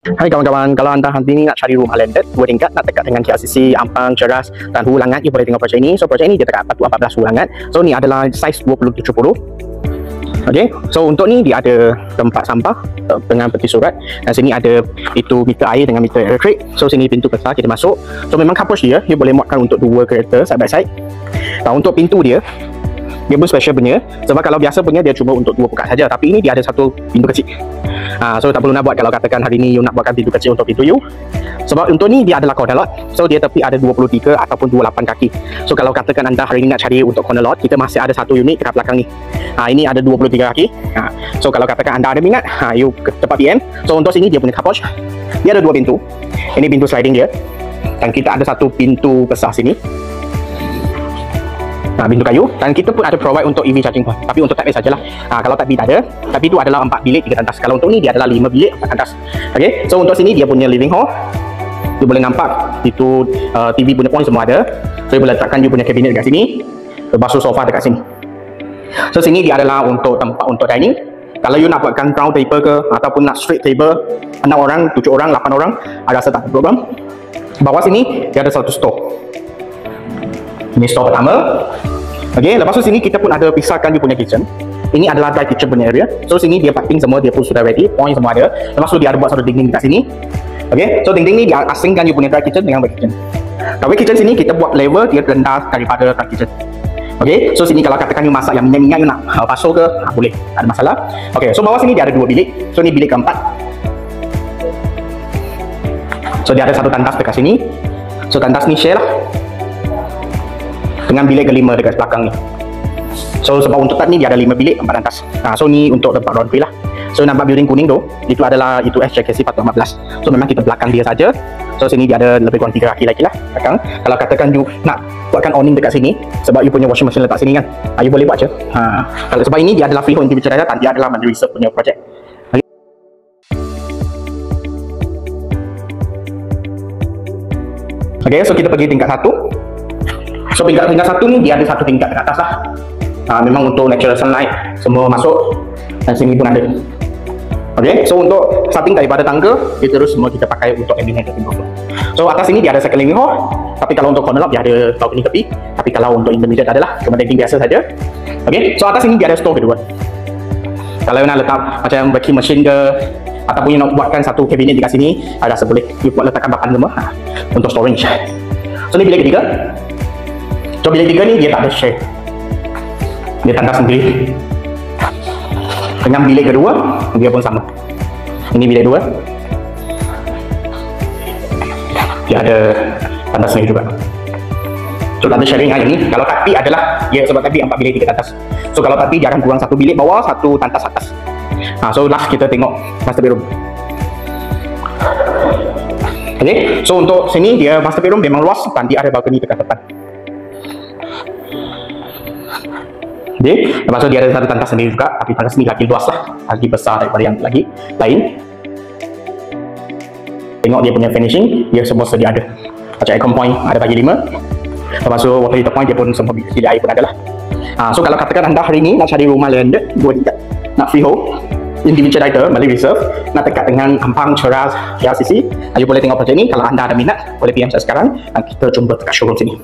Hai kawan-kawan, kalau anda hari ini nak cari rumah landed 2 tingkat nak dekat dengan KLCC, Ampang, Ceras dan Hulu Langat, you boleh tengok projek ini. So projek ini dia dekat Batu 14 Hulu Langat. So ni adalah saiz 20x70. Okay, so untuk ni dia ada tempat sampah dengan peti surat, dan sini ada itu meter air dengan meter elektrik. So sini pintu besar kita masuk. So memang car porch dia boleh muatkan untuk 2 kereta side by side. Dan untuk pintu dia pun special punya, sebab kalau biasa punya dia cuma untuk 2 buka saja, tapi ini dia ada satu pintu kecil. So tak perlu nak buat kalau katakan hari ni you nak buatkan pintu kecil untuk pintu you. Sebab untuk ni dia adalah corner lot. So dia tepi ada 23 ataupun 28 kaki. So kalau katakan anda hari ni nak cari untuk corner lot, kita masih ada satu unit dekat belakang ni. Ini ada 23 kaki. So kalau katakan anda ada minat, you cepat PM. So untuk sini dia punya car porch. Dia ada 2 pintu. Ini pintu sliding dia. Dan kita ada satu pintu besar sini. Pintu kayu, dan kita pun ada provide untuk EV charging point, tapi untuk Type A sajalah. Kalau Type B tak ada, tapi itu adalah 4 bilik 3 tandas. Kalau untuk ni dia adalah 5 bilik 4 tandas. Okay, so untuk sini dia punya living hall. You boleh nampak itu TV punya point semua ada. So you boleh letakkan you punya kabinet dekat sini, basuh sofa dekat sini. So sini dia adalah untuk tempat untuk dining. Kalau you nak buatkan round table ke ataupun nak straight table 6 orang, 7 orang, 8 orang, ada rasa tak ada problem. Bawah sini dia ada satu store. Ini store pertama. Okay, lepas tu sini kita pun ada pisahkan dia punya kitchen. Ini adalah dry kitchen punya area. So sini dia piping semua dia pun sudah ready, point semua ada. Lepas tu dia ada buat satu dinding dekat sini. Okay, so dinding ni dia asingkan dia punya dry kitchen dengan wet kitchen. Kalau wet kitchen sini kita buat level dia rendah daripada dry kitchen. Okay, so sini kalau katakan you masak yang minyak you nak basuh ke, boleh, tak ada masalah. Okay, so bawah sini dia ada 2 bilik. So ni bilik keempat. So dia ada satu tandas dekat sini. So tandas ni share lah dengan bilik kelima dekat belakang ni. So sebab untuk tab ni dia ada 5 bilik 4 atas. So ni untuk tempat laundry lah. So nampak building kuning tu, itu adalah itu SJKC 414. So memang kita belakang dia saja. So sini dia ada lebih kurang 3 kaki lagi lah belakang. Kalau katakan you nak buatkan awning dekat sini, sebab you punya washing machine letak sini kan, you boleh buat je. Kalau sebab ini dia adalah freehold individual saja, dia adalah Mandiri Reserve punya projek. Okay, so kita pergi tingkat 1. So tingkat 1 ni dia ada satu tingkat dekat atas lah. Memang untuk natural sunlight semua masuk, dan sini pun ada. Okay, so untuk starting daripada tangga dia terus semua kita pakai untuk ambient lighting. So atas sini dia ada second living hall, tapi kalau untuk corner lot dia ada balcony tepi. Tapi kalau untuk intermediate tak adalah, cuma lighting biasa saja. Okay, so atas sini dia ada store kedua. Kalau nak letak macam vacuum machine ke, ataupun you nak buatkan satu kabinet dekat sini, rasa boleh you buat letakkan bahan semua untuk storage. So ni bilik ketiga. So bilik 3 ni dia tak ada share, dia tandas sendiri. Dengan bilik kedua dia pun sama. Ini bilik 2, dia ada tandas sendiri juga. So tak ada sharing yang ni. Kalau tapi adalah dia sebab tapi 4 bilik 3 tandas. So kalau tapi jarang kurang 1 bilik bawah, 1 tandas atas. So last kita tengok master bedroom. Okay, so untuk sini dia master bedroom memang luas, dan dia ada balcony dekat depan. Okay, lepas tu dia ada satu tandas sendiri juga, tapi tandas ni lagi luas lah, lagi besar daripada yang lagi lain. Tengok dia punya finishing, dia semua sedia ada. Macam aircon point ada bagi 5. Lepas tu water heater point dia pun semua sedia air pun ada lah. So kalau katakan anda hari ni nak cari rumah landed 2 tingkat, nak freehold individual title Mandiri Reserve, nak dekat dengan Ampang, Ceras, KLCC, you boleh tengok projek ni. Kalau anda ada minat boleh PM saya sekarang, dan kita jumpa dekat showroom sini.